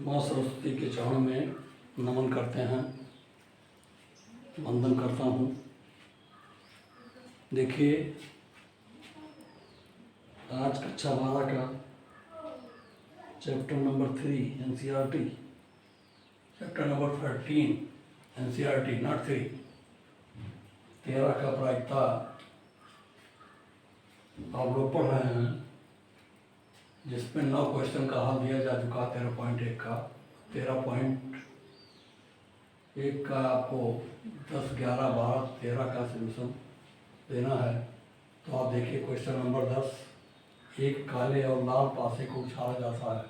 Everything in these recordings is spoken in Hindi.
माँ सरस्वती के चरण में नमन करते हैं, वंदन करता हूँ। देखिए, आज कक्षा 12 का chapter number 3 NCERT, chapter number 13 NCERT not 3, 13 का प्रायिकता आप लोग पढ़ रहे हैं, जिसमें 9 क्वेश्चन का हल दिया जा चुका 13.1 का। 13.1 का आपको 10, 11, 12, 13 का सोल्यूशन देना है। तो आप देखिए क्वेश्चन नंबर 10, एक काले और लाल पासे को उछाला जाता है।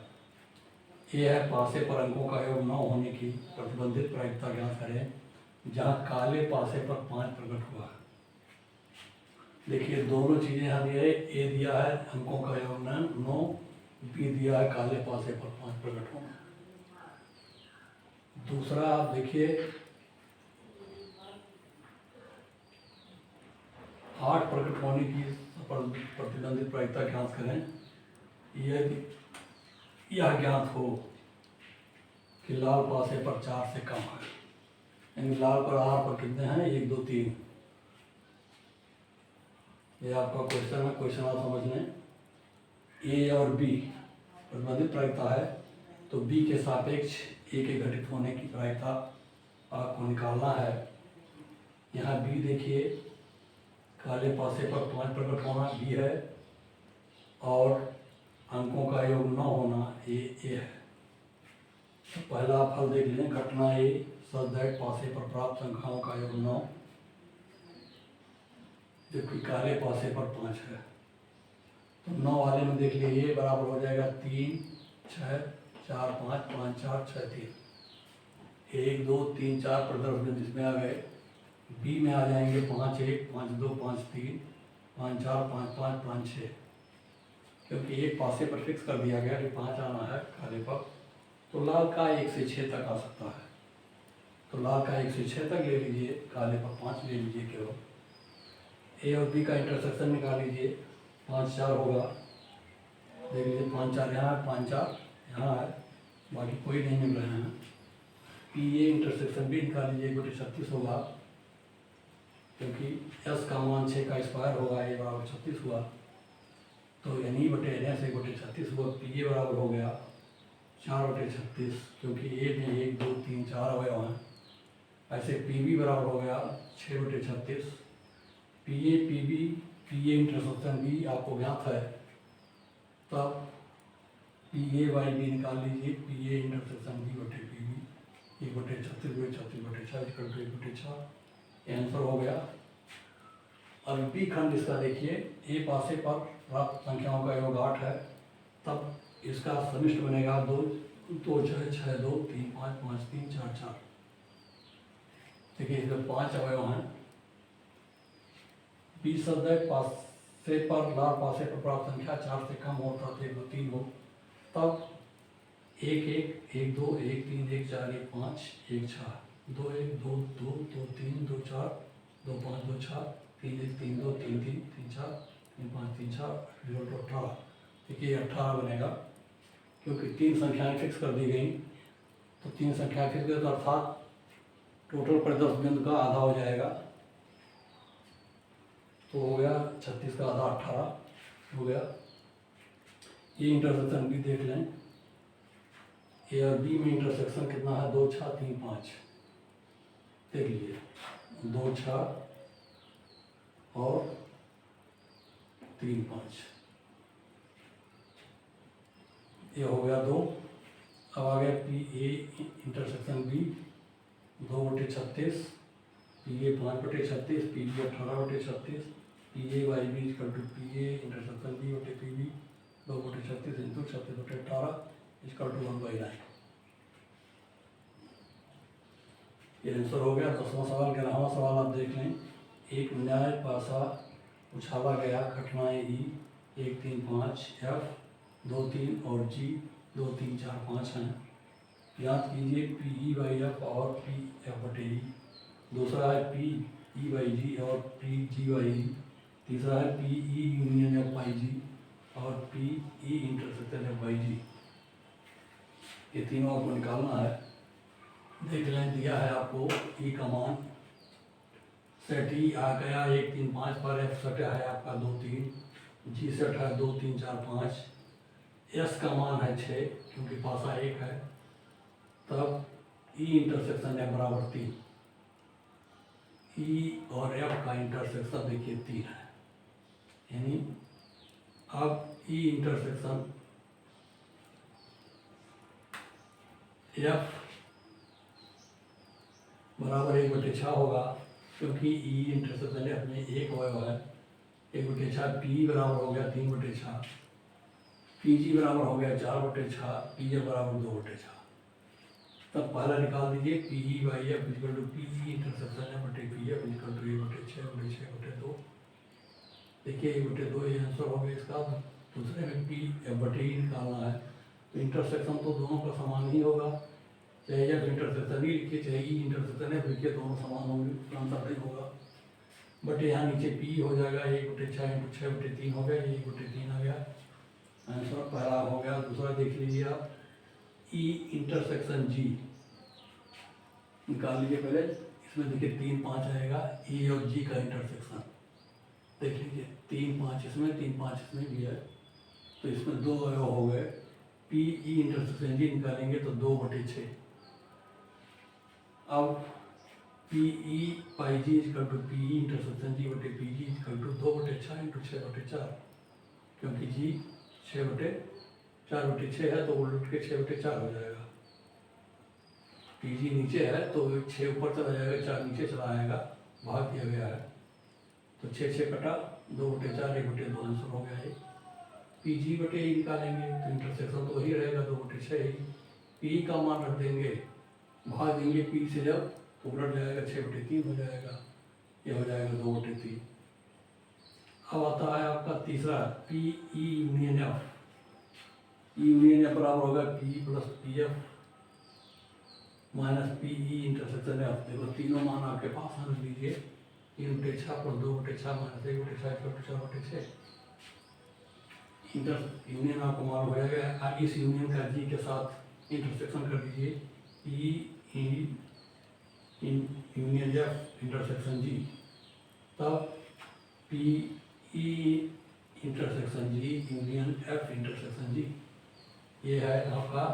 ये है पासे पर अंकों का योग 9 होने की प्रतिबंधित प्रायिकता ज्ञात करें, जहाँ काले पासे पर 5 प्रकट हुआ है। देखिए दोनों चीज़ें यहाँ दिया है, ए दिया है अंकों का योग 9, बी दिया है काले पासे पर 5 प्रकट होना। दूसरा आप देखिए 8 प्रकट होने की प्रतिबंधित प्रायिकता ज्ञात करें। यह ज्ञात हो कि लाल पासे पर 4 से कम है, यानी लाल पर आर पर कितने हैं, 1, 2, 3। ये आपका क्वेश्चन है, क्वेश्चन आप समझ लें। ए और बी प्रतिबंधित प्रायिकता है, तो बी के सापेक्ष ए के घटित होने की प्रायिकता आपको निकालना है। यहाँ बी देखिए, काले पासे पर 5 प्रकट होना बी है, और अंकों का योग 9 होना ए है। तो पहला आप हल देख लें। घटना ए सच दैट पासे पर प्राप्त संख्याओं का योग 9, जबकि काले पासे पर 5 है। तो 9 वाले में देख लीजिए, बराबर हो जाएगा 3, 6, 4, 5, 5, 4, 6, 3। 1, 2, 3, 4 प्रदर्श बिंदु इसमें आ गए। बी में आ जाएंगे 5, 1, 5, 2, 5, 3, 5, 4, 5, 5, 5, 6, क्योंकि एक पासे पर फिक्स कर दिया गया कि 5 आना है काले पर। तो लाल का 1 से 6 तक आ सकता है। तो लाल का 1 से 6 तक ले लीजिए, काले पर 5 ले लीजिए केवल। ए और बी का इंटरसेक्शन निकाल लीजिए, 5, 4 होगा। देख लीजिए 5, 4 यहाँ है, 5, 4 यहाँ है, बाकी कोई नहीं मिल रहे हैं। पी ए इंटरसेक्शन भी निकाल लीजिए, 1/36 होगा, क्योंकि एस का मान 6 का स्क्वायर होगा, ए बराबर 36 हुआ। तो यानी बटे एन से 1/36 हुआ। पी ए बराबर हो गया 4/36, क्योंकि ए में 1, 2, 3, 4 अवयव हैं। ऐसे पी बी बराबर हो गया 6/36। पी ए इंटरसेक्शन बी आपको ज्ञात है, तब पी ए बाई बी निकाल लीजिए। पी ए इंटरसेक्शन बी बटे पी बी 1/36/36/6 आंसर हो गया। अब बी खंड इसका देखिए, ए पासे पर प्राप्त संख्याओं का योग 8 है, तब इसका समिष्ट बनेगा 2, 2, 6, 6, 2, 3, 5, 5, 3, 4, 4। देखिए इसमें 5 अवयव हैं। बी शब्द है पासे पर लाल पासे पर प्राप्त संख्या 4 से कम हो, अर्थात 1, 2, 3 हो, तब 1, 1, 1, 2, 1, 3, 1, 4, 1, 5, 1, 6, 2, 1, 2, 2, 2, 3, 2, 4, 2, 5, 2, 6, 3, 1, 3, 2, 3, 3, 3, 4, 3, 5, 3, 6, 18। देखिए 18 बनेगा, क्योंकि 3 संख्याएं फिक्स कर दी गई। तो 3 संख्याएं फिक्स कर, तो अर्थात टोटल परिदर्श बिंदु का आधा हो जाएगा। तो हो गया 36 का आधा 18 हो गया। ये इंटरसेक्शन भी देख लें। ए और बी में इंटरसेक्शन कितना है, 2, 6, 3, 5। देख लीजिए 2, 6 और 3, 5, ये हो गया 2। अब आ गया P A intersection B 2/36, P A 5/36, P B 18/36, P A by B equal to P A intersection B बटे P B 2/36 into 36/18 equal to 1/9। ये आंसर हो गया। 10वां सवाल। 11वां सवाल आप देख लें। एक न्याय पासा उछाला गया, घटनाएं ई 1, 3, 5, एफ 2, 3 और जी 2, 3, 4, 5 हैं। याद कीजिए पी ई बाई एफ और पी एफ बटे ई। दूसरा है पी ई बाई जी और पी जी बाई ई। तीसरा है P E union F by G और P E intersection F by G. ये तीनों आपको निकालना है। देख लें, दिया है आपको ई का मान, सेट ई आ गया 1 3 5 पर, एफ सेट है आपका 2 3, जी सेट है 2 3 4 5, एस का मान है 6 क्योंकि पासा 1 है, तब ई इंटरसेक्शन एफ बराबर 3। ई और एफ का इंटरसेक्शन देखिए 3 है, यानी अब ई इंटरसेक्शन एफ बराबर 1/6 होगा, क्योंकि ई इंटरसेक्शन एफ में एक अवयव है। 1/6 पी बराबर हो गया 3/6, पी जी बराबर हो गया 4/6, पी एफ बराबर 2/6। तब पहला निकाल दीजिए, P E by F equal to P E intersection F बटे पी एफ इक्वल टू 1/6/6/2। देखिए 1/2 ये आंसर हो गया इसका। दूसरे में पी एफ बटे ई निकालना है, तो इंटरसेक्शन तो दोनों का समान ही होगा, चाहे एफ इंटरसेक्शन ही लिखिए चाहे ई इंटरसेक्शन एफ लिखिए, दोनों समान होंगे, आंसर नहीं होगा। बट यहाँ नीचे पी हो जाएगा 1/6 × 6/3 हो गया, ये 1/3 आ गया, आंसर पहला हो गया। दूसरा देख लीजिए आप, ई इंटरसेक्शन जी निकाल लीजिए पहले। इसमें देखिए 3 5 आएगा, ई और जी का इंटरसेक्शन देख लीजिए, 3 5 इसमें 3 5 इसमें भी है, तो इसमें 2 अवयव हो गए। पी ई इंटरसेक्शन जी निकालेंगे तो 2/6। अब P E by G equal to P E intersection G बटे पी जी इक्वल टू 2/6 × 6/4, क्योंकि जी 4/6 है तो उलट के 6/4 हो जाएगा। पी जी नीचे है तो 6 ऊपर चला जाएगा, 4 नीचे चला आएगा, भाग दिया गया है, तो 6 6 कटा 2/4 1/2 आंसर हो गया है। पी जी बटे ई निकालेंगे तो इंटरसेक्शन तो वही रहेगा 2/6 ही, पी का मान रख देंगे, भाग देंगे पी से जब तो उलट जाएगा 6/3 हो जाएगा, ये हो जाएगा 2/3। अब आता है आपका तीसरा, P E union F. E union F बराबर होगा P plus P F minus P E intersection F. देखो तीनों मान आपके पास रख दीजिए, 3/6 पर 2/6 माइनस 1/6 4/6। इंटर यूनियन आपको मालूम हो जाएगा। इस यूनियन का जी के साथ इंटरसेक्शन कर दीजिए, ई यूनियन एफ इंटरसेक्शन जी, तब पी ई इंटरसेक्शन जी यूनियन एफ इंटरसेक्शन जी, ये है आपका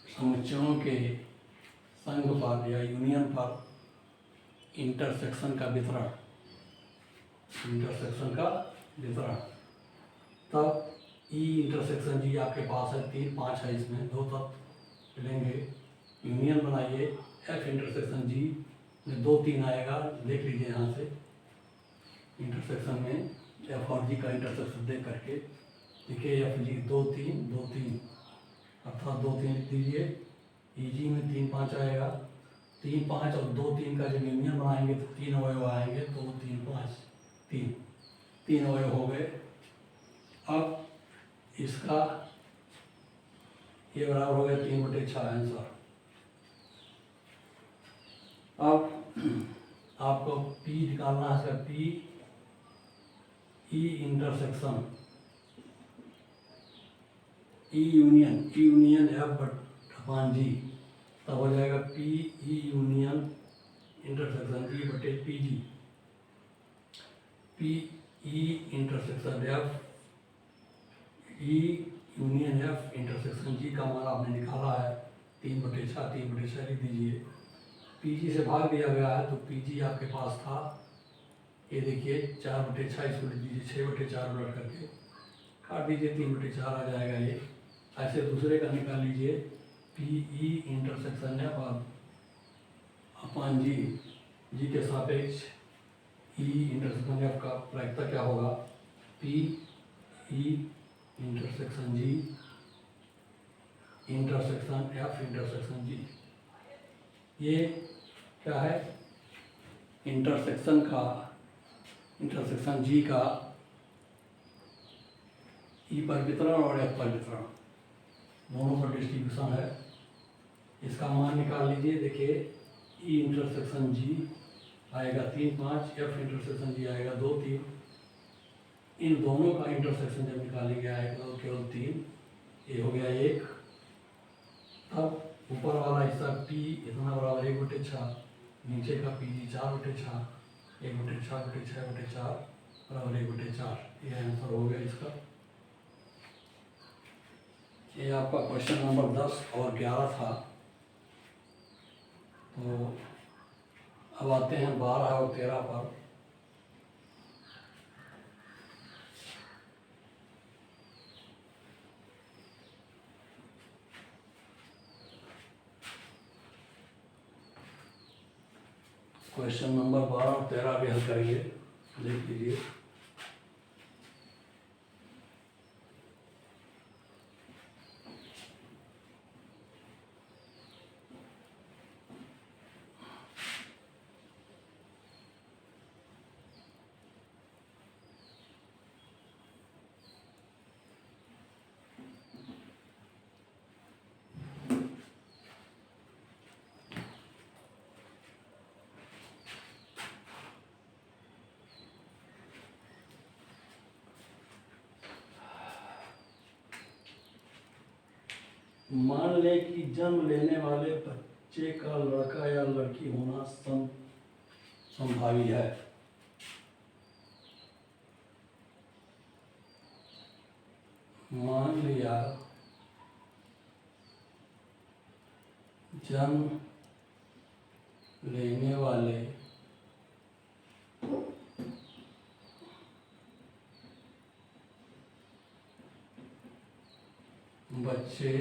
समुच्चयों के संघ पर या यूनियन पर इंटरसेक्शन का वितरण, इंटरसेक्शन का वितरण। तब ई इंटरसेक्शन जी आपके पास है 3 5 है, इसमें 2 तत्व लेंगे, यूनियन बनाइए। एफ इंटरसेक्शन जी में 2 3 आएगा, देख लीजिए यहाँ से इंटरसेक्शन में एफ और जी का इंटरसेक्शन देख करके देखिए, एफ जी 2 3 2 3 अर्थात 2 3 लिख दीजिए। ई जी में 3 5 आएगा, 3 5 और 2 3 का जब यूनियन बनाएंगे तो 3 अवयव आएंगे, 2 3 5 3 अवयव हो गए। अब इसका ये बराबर हो गया 3/6 आंसर। अब आपको पी निकालना है, इसका P E intersection E union F upon G, तब हो जाएगा P E union intersection G बटे P G. P E intersection F E union F intersection G का मान आपने निकाला है 3/6 लिख दीजिए। पी जी से भाग दिया गया है तो पी जी आपके पास था, ये देखिए 4/6, इसको लिख दीजिए 6/4 उलट करके काट दीजिए, 3/4 आ जाएगा ये। ऐसे दूसरे का निकाल लीजिए, P E intersection F upon G, G के सापेक्ष ई इंटरसेक्शन एफ का प्रायिकता क्या होगा, P E intersection G intersection F intersection G. ये क्या है, इंटरसेक्शन जी का ई पर वितरण और एफ पर वितरण दोनों पर डिस्ट्रीब्यूशन है। इसका मान निकाल लीजिए, देखिए ई इंटरसेक्शन जी आएगा 3 5, एफ इंटरसेक्शन जी आएगा 2 3, इन दोनों का इंटरसेक्शन जब निकालेंगे आएगा तो केवल 3, ये हो गया 1। तब ऊपर वाला हिस्सा P इतना बराबर 1/6, नीचे का PG 4/6, 1/6/6/4 बराबर 1/4। ये आंसर हो गया इसका। ये आपका क्वेश्चन नंबर 10 और 11 था। तो अब आते हैं 12 और 13 पर। क्वेश्चन नंबर 12 और 13 भी हल करेंगे, देख लीजिए। मान लें कि जन्म लेने वाले बच्चे का लड़का या लड़की होना संभावी है। मान लिया जन्म लेने वाले बच्चे